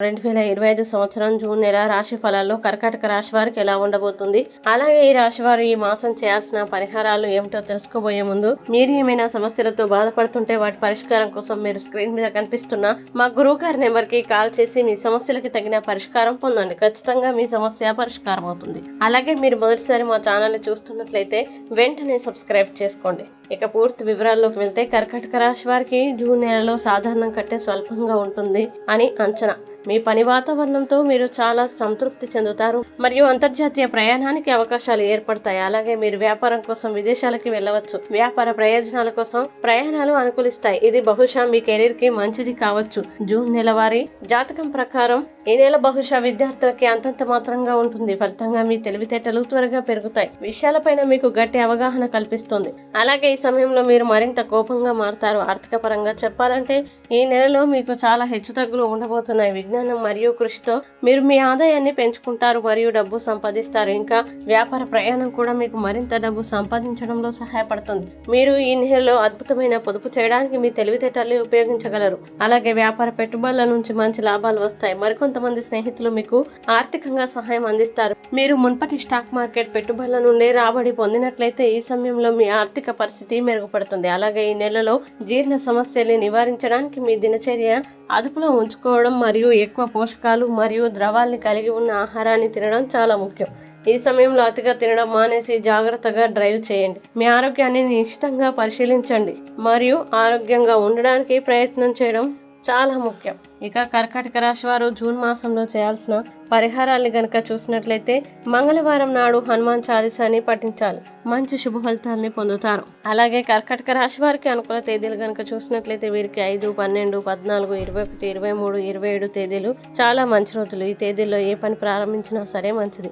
2025 సంవత్సరం జూన్ నెల రాశి ఫలాల్లో కర్కాటక రాశి వారికి ఎలా ఉండబోతుంది, అలాగే ఈ రాశి వారు ఈ మాసం చేయాల్సిన పరిహారాలు ఏమిటో తెలుసుకోబోయే ముందు మీరు ఏమైనా సమస్యలతో బాధపడుతుంటే వాటి పరిష్కారం కోసం మీరు స్క్రీన్ మీద కనిపిస్తున్న మా గురువు గారి నెంబర్ కి కాల్ చేసి మీ సమస్యలకి తగిన పరిష్కారం పొందండి. ఖచ్చితంగా మీ సమస్య పరిష్కారం అవుతుంది. అలాగే మీరు మొదటిసారి మా ఛానల్ ని చూస్తున్నట్లయితే వెంటనే సబ్స్క్రైబ్ చేసుకోండి. ఇక పూర్తి వివరాల్లోకి వెళ్తే కర్కాటక రాశి వారికి జూన్ నెలలో సాధారణం కంటే స్వల్పంగా ఉంటుంది అని అంచనా. మీ పని వాతావరణంతో మీరు చాలా సంతృప్తి చెందుతారు మరియు అంతర్జాతీయ ప్రయాణానికి అవకాశాలు ఏర్పడతాయి. అలాగే మీరు వ్యాపారం కోసం విదేశాలకి వెళ్ళవచ్చు. వ్యాపార ప్రయోజనాల కోసం ప్రయాణాలు అనుకూలిస్తాయి. ఇది బహుశా మీ కెరీర్ కి మంచిది కావచ్చు. జూన్ నెలవారీ జాతకం ప్రకారం ఈ నెల బహుశా విద్యార్థులకి అంతంత మాత్రంగా ఉంటుంది. ఫలితంగా మీ తెలివితేటలు త్వరగా పెరుగుతాయి. విషయాలపైన మీకు గట్టి అవగాహన కల్పిస్తుంది. అలాగే ఈ సమయంలో మీరు మరింత కోపంగా మారుతారు. ఆర్థిక పరంగా చెప్పాలంటే ఈ నెలలో మీకు చాలా హెచ్చుతగ్గులు ఉండబోతున్నాయి. విజ్ఞానం మరియు కృషితో మీరు మీ ఆదాయాన్ని పెంచుకుంటారు మరియు డబ్బు సంపాదిస్తారు. ఇంకా వ్యాపార ప్రయాణం కూడా మీకు మరింత డబ్బు సంపాదించడంలో సహాయపడుతుంది. మీరు ఈ నెలలో అద్భుతమైన పొదుపు చేయడానికి మీ తెలివితేటల్ని ఉపయోగించగలరు. అలాగే వ్యాపార పెట్టుబడుల నుంచి మంచి లాభాలు వస్తాయి. మరికొంతమంది స్నేహితులు మీకు ఆర్థికంగా సహాయం అందిస్తారు. మీరు మున్పటి స్టాక్ మార్కెట్ పెట్టుబడుల నుండి రాబడి పొందినట్లయితే ఈ సమయంలో మీ ఆర్థిక పరిస్థితి మెరుగుపడుతుంది. అలాగే ఈ నెలలో జీర్ణ సమస్యల్ని నివారించడానికి మీ దినచర్య అదుపులో ఉంచుకోవడం మరియు ఎక్కువ పోషకాలు మరియు ద్రవాల్ని కలిగి ఉన్న ఆహారాన్ని తినడం చాలా ముఖ్యం. ఈ సమయంలో అతిగా తినడం మానేసి జాగ్రత్తగా డ్రైవ్ చేయండి. మీ ఆరోగ్యాన్ని నిశ్చితంగా పరిశీలించండి మరియు ఆరోగ్యంగా ఉండడానికి ప్రయత్నం చేయడం చాలా ముఖ్యం. ఇక కర్కాటక రాశి వారు జూన్ మాసంలో చేయాల్సిన పరిహారాన్ని గనక చూసినట్లయితే మంగళవారం నాడు హనుమాన్ చాలీసాని పఠించాలి. మంచి శుభ ఫలితాలని పొందుతారు. అలాగే కర్కాటక రాశి వారికి అనుకూల తేదీలు గనక చూసినట్లయితే వీరికి 5, 12, 14, 21, 23, 27 తేదీలు చాలా మంచి రోజులు. ఈ తేదీల్లో ఏ పని ప్రారంభించినా సరే మంచిది.